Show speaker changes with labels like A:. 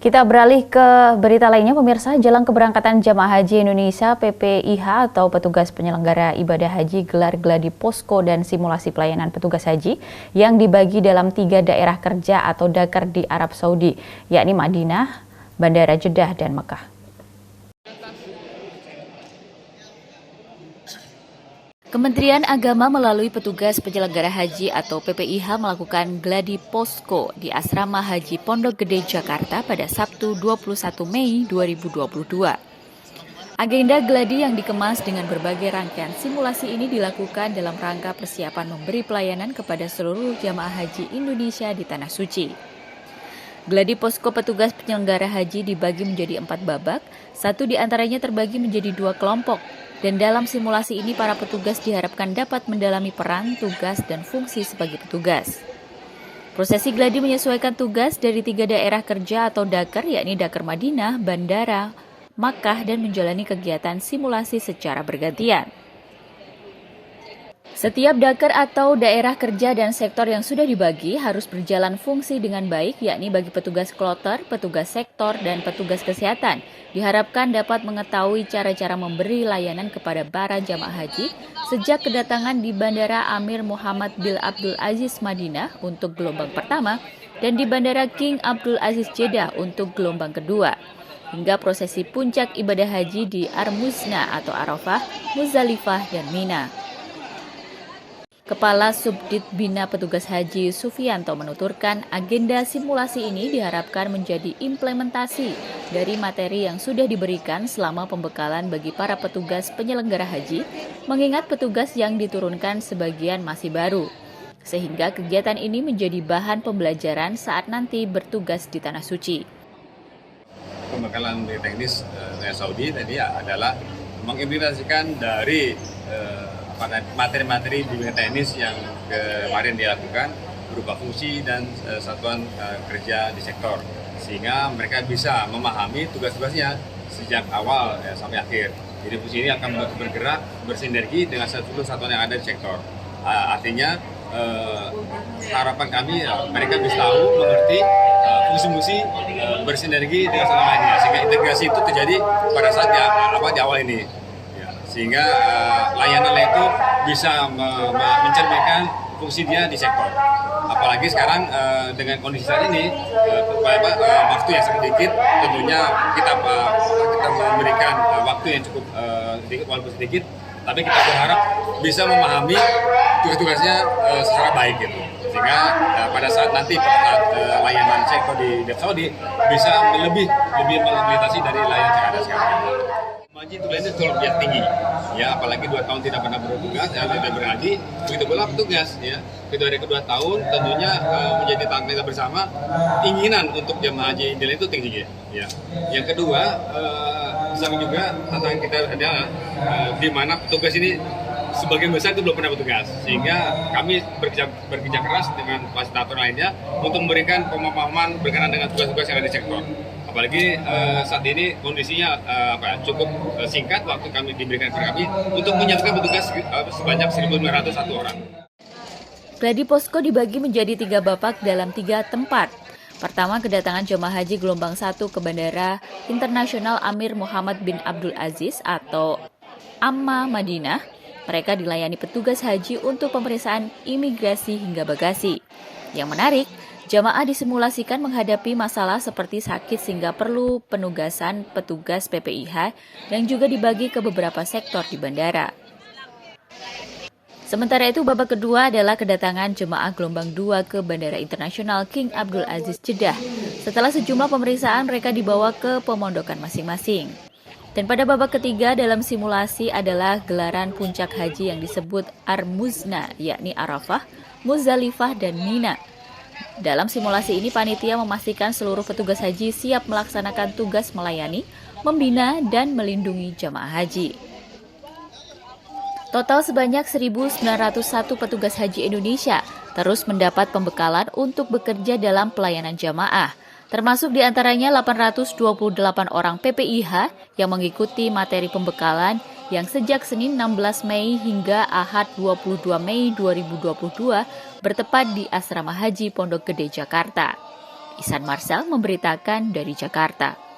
A: Kita beralih ke berita lainnya, pemirsa. Jelang keberangkatan Jamaah Haji Indonesia (PPIH) atau petugas penyelenggara ibadah haji gelar gladi posko dan simulasi pelayanan petugas haji yang dibagi dalam 3 daerah kerja atau dakar di Arab Saudi, yakni Madinah, Bandara Jeddah, dan Mekah. Kementerian Agama melalui petugas penyelenggara haji atau PPIH melakukan gladi posko di Asrama Haji Pondok Gede, Jakarta pada Sabtu 21 Mei 2022. Agenda gladi yang dikemas dengan berbagai rangkaian simulasi ini dilakukan dalam rangka persiapan memberi pelayanan kepada seluruh jamaah haji Indonesia di Tanah Suci. Gladi posko petugas penyelenggara haji dibagi menjadi 4 babak, satu di antaranya terbagi menjadi 2 kelompok. Dan dalam simulasi ini para petugas diharapkan dapat mendalami peran, tugas, dan fungsi sebagai petugas. Prosesi gladi menyesuaikan tugas dari 3 daerah kerja atau dakar, yakni Dakar Madinah, Bandara, Makkah, dan menjalani kegiatan simulasi secara bergantian. Setiap dakar atau daerah kerja dan sektor yang sudah dibagi harus berjalan fungsi dengan baik, yakni bagi petugas kloter, petugas sektor, dan petugas kesehatan. Diharapkan dapat mengetahui cara-cara memberi layanan kepada para jamaah haji sejak kedatangan di Bandara Amir Muhammad bin Abdul Aziz Madinah untuk gelombang pertama dan di Bandara King Abdul Aziz Jeddah untuk gelombang kedua, hingga prosesi puncak ibadah haji di Ar-Muzna atau Arafah, Muzdalifah, dan Mina. Kepala Subdit Bina Petugas Haji Sufianto menuturkan agenda simulasi ini diharapkan menjadi implementasi dari materi yang sudah diberikan selama pembekalan bagi para petugas penyelenggara haji, mengingat petugas yang diturunkan sebagian masih baru, sehingga kegiatan ini menjadi bahan pembelajaran saat nanti bertugas di Tanah Suci.
B: Pembekalan teknis Arab Saudi tadi adalah mengimplementasikan dari materi-materi di bidang teknis yang kemarin dilakukan berupa fungsi dan satuan kerja di sektor, sehingga mereka bisa memahami tugas-tugasnya sejak awal sampai akhir. Jadi fungsi ini akan bergerak bersinergi dengan seluruh satuan yang ada di sektor. Artinya harapan kami mereka bisa tahu, mengerti fungsi-fungsi bersinergi dengan satu lainnya, sehingga integrasi itu terjadi pada saat di awal ini. Sehingga layanan itu bisa mencerminkan fungsi dia di sektor. Apalagi sekarang dengan kondisi saat ini, waktu yang sedikit, tentunya kita memberikan waktu yang cukup sedikit, walaupun sedikit, tapi kita berharap bisa memahami tugas-tugasnya secara baik gitu. Sehingga pada saat nanti layanan sektor di Arab Saudi bisa lebih melintasi dari layanan yang ada sekarang. Haji itu lainnya terlalu tinggi, ya, apalagi 2 tahun tidak pernah bertugas, tidak berhaji, begitu pula petugas, ya. Kedua tahun tentunya menjadi tanggung jawab bersama, keinginan untuk jemaah haji Indonesia itu tinggi, ya. Yang kedua, sama juga tantangan kita adalah di mana petugas ini sebagian besar itu belum pernah bertugas, sehingga kami bekerja keras dengan fasilitator lainnya untuk memberikan pemahaman berkenaan dengan tugas-tugas yang ada di sektor. Apalagi saat ini kondisinya cukup singkat waktu kami diberikan kepada kami untuk menyatukan petugas sebanyak 1.901 orang.
A: Gladi posko dibagi menjadi 3 babak dalam 3 tempat. Pertama, kedatangan jemaah haji gelombang 1 ke Bandara Internasional Amir Muhammad bin Abdul Aziz atau AMMA Madinah. Mereka dilayani petugas haji untuk pemeriksaan imigrasi hingga bagasi. Yang menarik, jamaah disimulasikan menghadapi masalah seperti sakit sehingga perlu penugasan petugas PPIH yang juga dibagi ke beberapa sektor di bandara. Sementara itu, babak kedua adalah kedatangan jemaah gelombang 2 ke Bandara Internasional King Abdul Aziz Jeddah. Setelah sejumlah pemeriksaan, mereka dibawa ke pemondokan masing-masing. Dan pada babak ketiga dalam simulasi adalah gelaran puncak haji yang disebut Ar-Muzna, yakni Arafah, Muzdalifah, dan Mina. Dalam simulasi ini, panitia memastikan seluruh petugas haji siap melaksanakan tugas melayani, membina, dan melindungi jamaah haji. Total sebanyak 1.901 petugas haji Indonesia terus mendapat pembekalan untuk bekerja dalam pelayanan jamaah, termasuk diantaranya 828 orang PPIH yang mengikuti materi pembekalan yang sejak Senin 16 Mei hingga Ahad 22 Mei 2022 bertepat di Asrama Haji Pondok Gede, Jakarta. Ihsan Marcel memberitakan dari Jakarta.